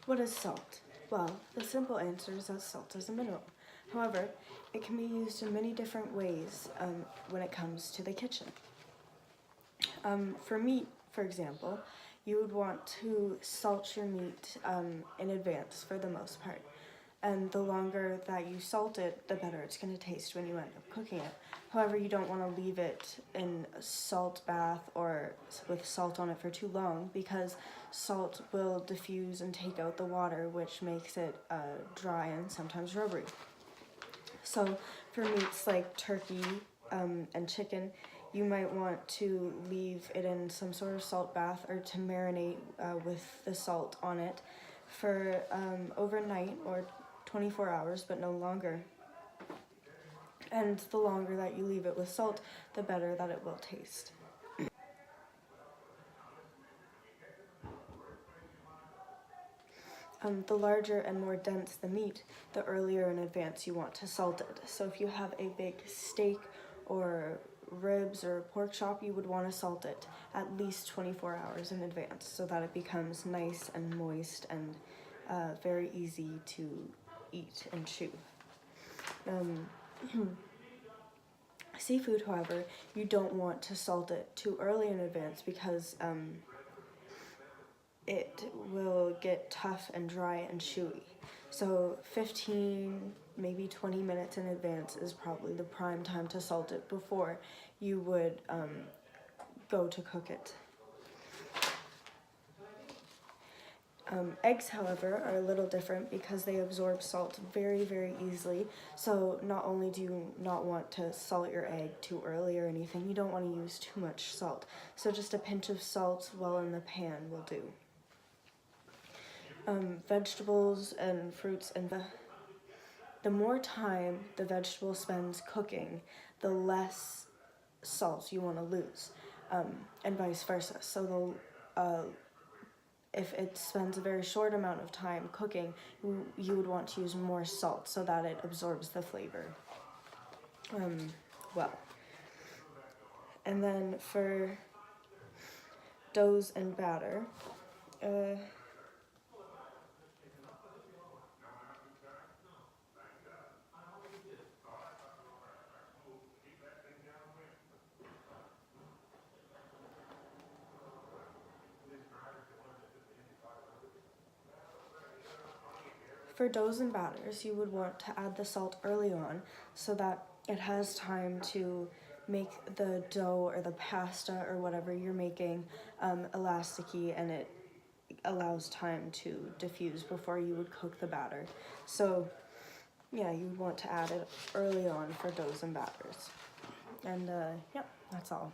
What is salt? Well, the simple answer is that salt is a mineral. However, it can be used in many different ways when it comes to the kitchen. For meat, for example, you would want to salt your meat in advance for the most part. And the longer that you salt it, the better it's going to taste when you end up cooking it. However, you don't want to leave it in a salt bath or with salt on it for too long, because salt will diffuse and take out the water, which makes it dry and sometimes rubbery. So for meats like turkey and chicken, you might want to leave it in some sort of salt bath or to marinate with the salt on it for overnight or 24 hours, but no longer. And the longer that you leave it with salt, the better that it will taste. The larger and more dense the meat, the earlier in advance you want to salt it. So if you have a big steak or ribs or pork chop, you would want to salt it at least 24 hours in advance so that it becomes nice and moist and very easy to eat and chew. Seafood, however, you don't want to salt it too early in advance because it will get tough and dry and chewy. So 15, maybe 20 minutes in advance is probably the prime time to salt it before you would go to cook it. Eggs, however, are a little different because they absorb salt very, very easily. So not only do you not want to salt your egg too early or anything, you don't want to use too much salt. So just a pinch of salt while in the pan will do. Vegetables and fruits, and the more time the vegetable spends cooking, the less salt you want to lose, and vice versa. So if it spends a very short amount of time cooking, you would want to use more salt so that it absorbs the flavor well. And then for doughs and batter, for doughs and batters, you would want to add the salt early on so that it has time to make the dough or the pasta or whatever you're making elasticy, and it allows time to diffuse before you would cook the batter. So yeah, you would want to add it early on for doughs and batters. And yeah, that's all.